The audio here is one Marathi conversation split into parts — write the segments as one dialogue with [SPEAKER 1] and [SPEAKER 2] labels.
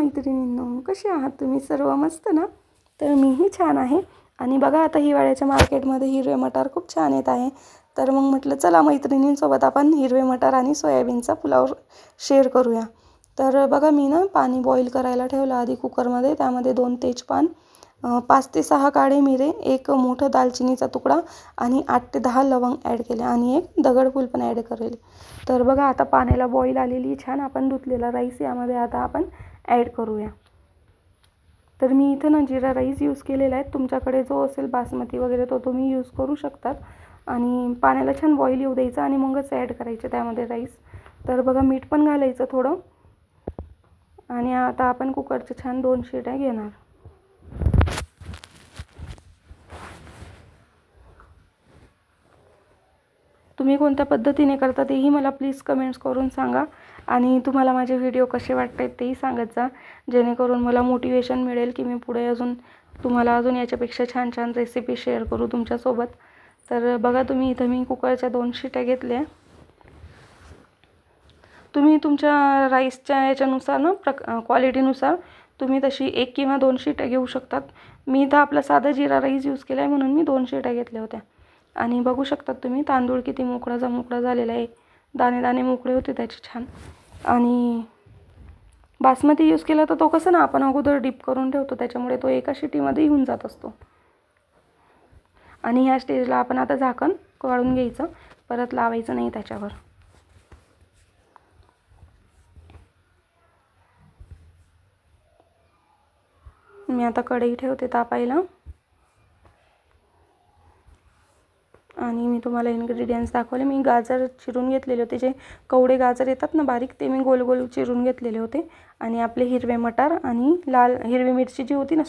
[SPEAKER 1] मैत्रिणींनो, कसे आहात तुम्ही सर्व? मस्त ना? तर मीही छान आहे. आणि बघा आता हिवाळ्याच्या मार्केटमध्ये हिरवे मटार खूप छान येत आहे. तर मग म्हटलं चला मैत्रिणींसोबत आपण हिरवे मटार आणि सोयाबीनचा पुलाव शेअर करूया. तर बघा मी ना पाणी बॉईल करायला ठेवलं आधी कुकरमध्ये. त्यामध्ये 2 तेजपान, 5 ते 6 काळे मिरे, एक मोठा दालचिनीचा तुकडा आणि 8 ते 10 लवंग ॲड केले आणि एक दगडफूल पण ॲड करेल. तर बघा आता पाण्याला बॉईल आलेली छान आपण धुतलेला राईस यामध्ये आता आपण ॲड करूया. तर मी इथं ना जिरा राईस यूज केलेला आहे. तुमच्याकडे जो असेल बासमती वगैरे तो तुम्ही यूज करू शकतात. आणि पाण्याला छान बॉईल येऊ द्यायचं आणि मगच ॲड करायचे त्यामध्ये राईस. तर बघा मीठ पण घालायचं थोडं. आणि आता आपण कुकरच्या छान 2 शिट्या घेणार. तुम्ही कोणत्या पद्धतीने करता तेही मला प्लीज कमेंट्स करून सांगा. आणि तुम्हाला माझे व्हिडिओ कसे वाटतात तेही सांगत जा, जेणेकरून मला मोटिवेशन मिळेल की मी पुढे तुम्हाला अजून याच्यापेक्षा छान छान रेसिपी शेअर करू तुमच्यासोबत. तर बघा तुम्ही इथं मी कुकरच्या 2 शिट्या घेतल्या. तुम्ही तुमच्या राईसच्या याच्यानुसार ना क्वालिटीनुसार तुम्ही तशी 1 किंवा 2 शिट्या घेऊ शकतात. मी इथं आपला साधा जिरा राईस यूज केला आहे म्हणून मी 2 शिट्या घेतल्या होत्या. आणि बघू शकतात तुम्ही तांदूळ किती मोकळा झालेला आहे. दाणे दाणे मोकळे होते त्याचे छान. आणि बासमती यूज केला तर तो कसं ना आपण अगोदर डीप करून ठेवतो, त्याच्यामुळे तो एका शिटीमध्ये होऊन जात असतो. आणि ह्या स्टेजला आपण आता झाकण काढून घ्यायचं, परत लावायचं नाही त्याच्यावर. मी आता कढई ठेवते तापायला. आणि मी तुम्हाला इन्ग्रेडियंट्स दाखवले. मी गाजर चिरून घेतलेले होते, जे कवडे गाजर येतात ना बारीक, ते मी गोल गोल चिरून घेतलेले होते. आणि आपले हिरवे मटार आणि हिरवी मिरची जी होती ना,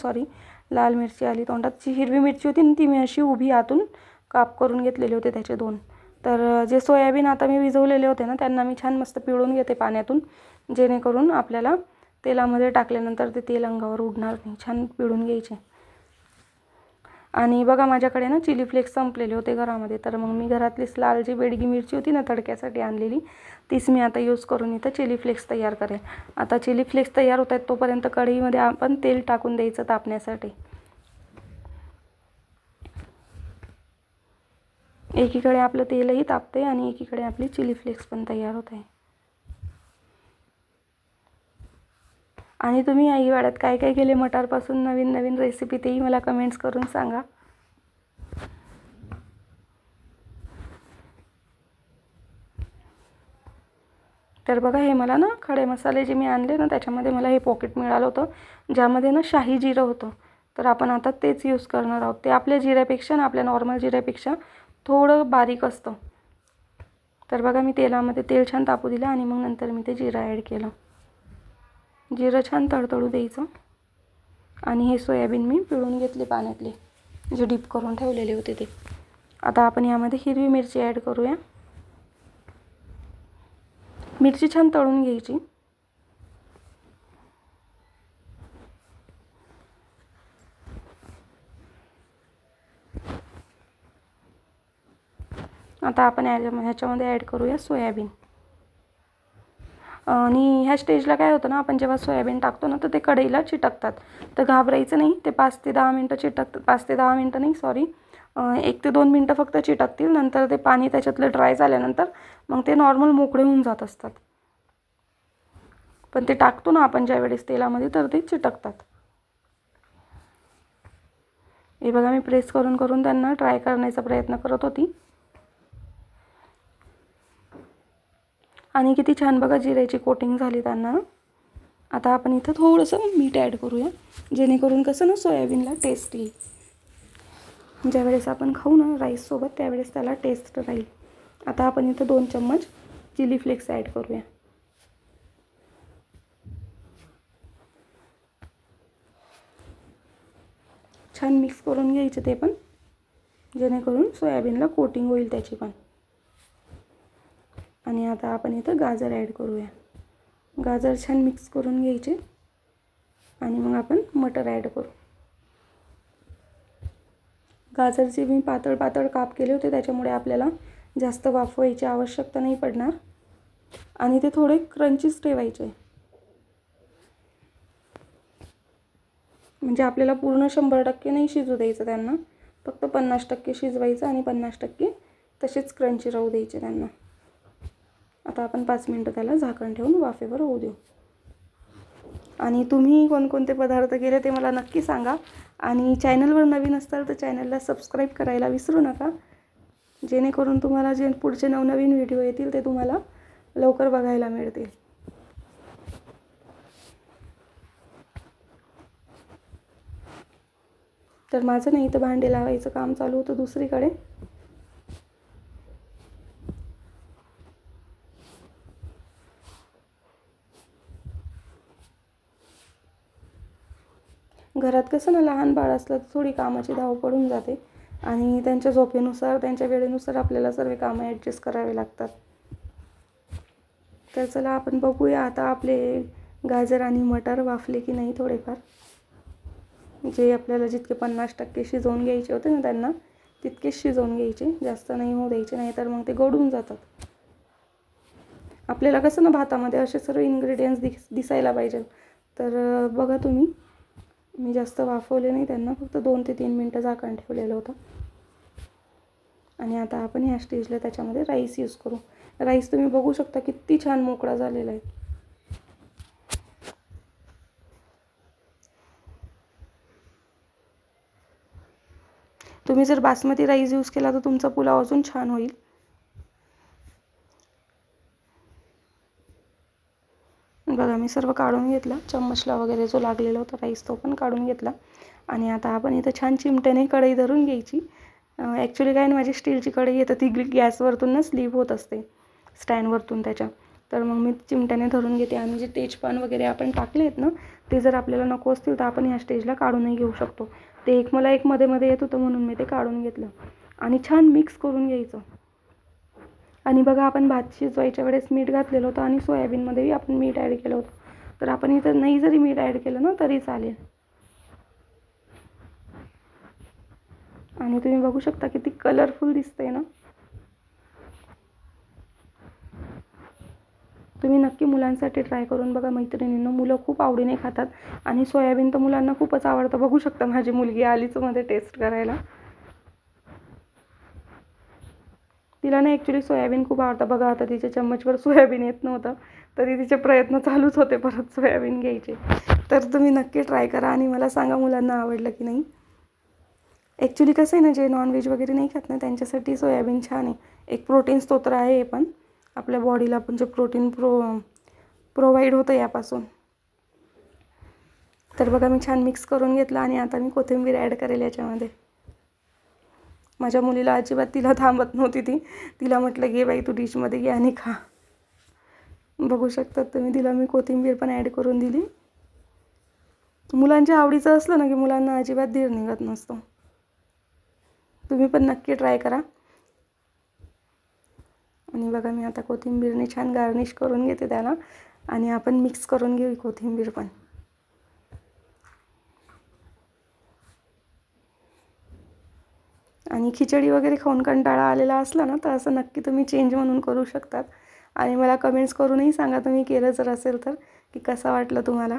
[SPEAKER 1] लाल मिरची आली तोंडात, जी हिरवी मिरची होती ना ती मी अशी उभी आतून काप करून घेतलेले होते त्याचे 2. तर जे सोयाबीन आता मी भिजवलेले होते ना त्यांना मी छान मस्त पिळून घेते पाण्यातून, जेणेकरून आपल्याला तेलामध्ये टाकल्यानंतर ते तेल अंगावर उडणार नाही. छान पिळून घ्यायचे. आणि बघा माझ्याकडे ना चिली फ्लेक्स संपलेले होते घरामध्ये, तर मग मी घरातलीच लाल जी बेडगी मिरची होती ना तडक्यासाठी आणलेली, तीच मी आता यूज करून इथं चिली फ्लेक्स तयार करेल. आता चिली फ्लेक्स तयार होत आहेत तोपर्यंत कढईमध्ये आपण तेल टाकून द्यायचं तापण्यासाठी. एकीकडे आपलं तेलही तापते आणि एकीकडे आपली चिली फ्लेक्स पण तयार होत आहे. आणि तुम्ही या हिवाळ्यात काय काय केले मटारपासून नवीन नवीन रेसिपी तेही मला कमेंट्स करून सांगा. तर बघा हे मला ना खडे मसाले जे मी आणले ना त्याच्यामध्ये मला हे पॉकेट मिळालं होतं, ज्यामध्ये ना शाही जिरं होतं. तर आपण आता तेच यूज करणार आहोत. ते आपल्या जिऱ्यापेक्षा ना आपल्या नॉर्मल जिऱ्यापेक्षा थोडं बारीक असतं. तर बघा मी तेलामध्ये तेल छान तापू दिलं आणि मग नंतर मी ते जिरं ॲड केलं. जिरं छान तडतडू द्यायचं. आणि हे सोयाबीन मी पिळून घेतले पाण्यातले, जे डीप करून ठेवलेले होते ते. आता आपण यामध्ये हिरवी मिरची ॲड करूया. मिरची छान तळून घ्यायची. आता आपण ह्याच्यामध्ये ॲड करूया सोयाबीन. आणि ह्या स्टेजला काय होतं ना, आपण जेव्हा सोयाबीन टाकतो ना तर ते कढईला चिटकतात. तर घाबरायचं नाही. ते 5 ते 10 मिनटं चिटकतात. 5 ते 10 मिनटं नाही, सॉरी, 1 ते 2 मिनटं फक्त चिटकतील. नंतर ते पाणी त्याच्यातलं ड्राय झाल्यानंतर मग ते नॉर्मल मोकळे होऊन जात असतात. पण ते टाकतो ना आपण ज्यावेळेस तेलामध्ये तर ते चिटकतात. हे बघा मी प्रेस करून करून त्यांना ट्राय करण्याचा प्रयत्न करत होती. आणि किती छान बघा जिऱ्याची कोटिंग झाली त्यांना. आता आपण इथं थोडंसं मीठ ॲड करूया, जेणेकरून कसं ना सोयाबीनला टेस्ट येईल. ज्यावेळेस आपण खाऊ ना राईससोबत त्यावेळेस त्याला टेस्ट राहील. आता आपण इथं 2 चम्मच चिली फ्लेक्स ॲड करूया. छान मिक्स करून घ्यायचं ते पण, जेणेकरून सोयाबीनला कोटिंग होईल त्याची पण. आणि आता आपण इथं गाजर ॲड करूया. गाजर छान मिक्स करून घ्यायचे आणि मग आपण मटर ॲड करू. गाजरचे मी पातळ पातळ काप केले होते, त्याच्यामुळे आपल्याला जास्त वाफवायची आवश्यकता नाही पडणार आणि ते थोडे क्रंचीच ठेवायचे. म्हणजे आपल्याला पूर्ण 100% नाही शिजू द्यायचं त्यांना, फक्त 50% शिजवायचं आणि 50% तसेच क्रंची राहू द्यायचे त्यांना. आता आपण 5 मिनटं त्याला झाकण ठेवून वाफेवर होऊ देऊ. आणि तुम्ही कोणकोणते पदार्थ केले ते मला नक्की सांगा. आणि चॅनलवर नवीन असाल तर चॅनलला सबस्क्राईब करायला विसरू नका, जेणेकरून तुम्हाला जे पुढचे नवनवीन व्हिडिओ येतील ते तुम्हाला लवकर बघायला मिळतील. तर माझं नाही तर भांडे लावायचं काम चालू होतं दुसरीकडे. घरात कसं ना लहान बाळ असलं तर थोडी कामाची धाव पडून जाते आणि त्यांच्या झोपेनुसार त्यांच्या वेळेनुसार आपल्याला सर्व कामं ॲडजस्ट करावे लागतात. तर चला आपण बघूया आता आपले गाजर आणि मटार वाफले की नाही थोडेफार. जे आपल्याला जितके 50% शिजवून घ्यायचे होते ना त्यांना तितकेच शिजवून घ्यायचे, जास्त नाही होऊ द्यायचे, नाही तर मग ते गळून जातात. आपल्याला कसं ना भातामध्ये असे सर्व इन्ग्रेडियंट्स दिसायला पाहिजे. तर बघा तुम्ही, मी जास्त वाफवले नाही त्यांना, फक्त 2 ते 3 मिनटं झाकण ठेवलेलं होतं. आणि आता आपण ह्या स्टेजला त्याच्यामध्ये राईस यूज करू. राईस तुम्ही बघू शकता किती छान मोकळा झालेला आहे. तुम्ही जर बासमती राईस यूज केला तर तुमचा पुलाव अजून छान होईल. बघा मी सर्व काढून घेतला, चम्मचला वगैरे जो लागलेला होता राईस तो पण काढून घेतला. आणि आता आपण इथं छान चिमट्याने कढई धरून घ्यायची. ॲक्च्युली काय ना माझी स्टीलची कढई आहे तर ती गॅसवरतूनच स्लीप होत असते स्टँडवरतून त्याच्या. तर मग मी चिमट्याने धरून घेते. आणि जे तेजपान वगैरे आपण टाकले आहेत ना ते जर आपल्याला नको असतील तर आपण ह्या स्टेजला काढूनही घेऊ शकतो. ते मला एक मध्ये येत होतं म्हणून मी ते काढून घेतलं. आणि छान मिक्स करून घ्यायचं. आणि बघा आपण भात शिजवायच्या वेळेस मीठ घातलेलं होतं आणि सोयाबीनमध्येही आपण मीठ ॲड केलं होतं. तर आपण इथं नाही जरी मीठ ॲड केलं ना तरी चालेल. आणि तुम्ही बघू शकता किती कलरफुल दिसतंय ना. तुम्ही नक्की मुलांसाठी ट्राय करून बघा मैत्रिणींनो, मुलं खूप आवडीने खातात. आणि सोयाबीन तर मुलांना खूपच आवडतं. बघू शकता माझी मुलगी आलीच मध्ये टेस्ट करायला. तिला ना ॲक्च्युली सोयाबीन खूप आवडतं. बघा आता तिच्या चम्मचवर सोयाबीन येत नव्हतं तरी तिचे प्रयत्न चालूच होते परत सोयाबीन घ्यायचे. तर तुम्ही नक्की ट्राय करा आणि मला सांगा मुलांना आवडलं की नाही. ॲक्च्युली कसं आहे ना, जे नॉनव्हेज वगैरे नाही खात ना त्यांच्यासाठी सोयाबीन छान आहे. एक प्रोटीन स्तोत्र आहे हे पण. आपल्या बॉडीला पण जे प्रोटीन प्रोव्हाइड होतं यापासून. तर बघा मी छान मिक्स करून घेतलं आणि आता मी कोथिंबीर ॲड करेल याच्यामध्ये. माझ्या मुलीला अजिबात तिला थांबत नव्हती तिला म्हटलं घे बाई तू डिशमध्ये घे आणि खा. बघू शकतात तुम्ही, तिला मी कोथिंबीर पण ॲड करून दिली. मुलांच्या आवडीचं असलं ना की मुलांना अजिबात धीर निघत नसतो. तुम्ही पण नक्की ट्राय करा. आणि बघा मी आता कोथिंबीरने छान गार्निश करून घेते त्याला. आणि आपण मिक्स करून घेऊ कोथिंबीर पण. आणि खिचडी वगैरे खाऊन कंटाळा आलेला असला ना तर असं नक्की तुम्ही चेंज म्हणून करू शकतात. आणि मला कमेंट्स करूनही सांगा तुम्ही केलं जर असेल तर की कसं वाटलं तुम्हाला.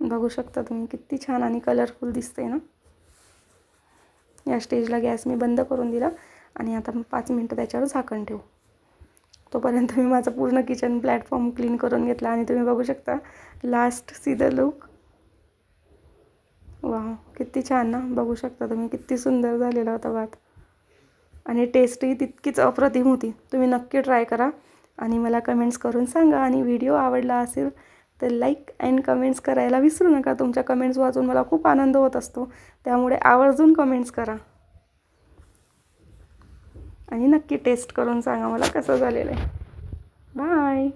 [SPEAKER 1] बघू शकता तुम्ही किती छान आणि कलरफुल दिसते ना. या स्टेजला गॅस मी बंद करून दिला आणि आता 5 मिनटं त्याच्यावर झाकण ठेवू. तोपर्यंत मी माझं पूर्ण किचन प्लॅटफॉर्म क्लीन करून घेतला. आणि तुम्ही बघू शकता लास्ट सी द लुक. वा किती छान ना. बघू शकता तुम्ही किती सुंदर झालेला होता भात. आणि टेस्टही तितकीच अप्रतिम होती. तुम्ही नक्की ट्राय करा आणि मला कमेंट्स करून सांगा. आणि व्हिडिओ आवडला असेल तर लाईक अँड कमेंट्स करायला विसरू नका. तुमच्या कमेंट्स वाचून मला खूप आनंद होत असतो, त्यामुळे आवर्जून कमेंट्स करा. आणि नक्की टेस्ट करून सांगा मला कसं झालेलं आहे. बाय.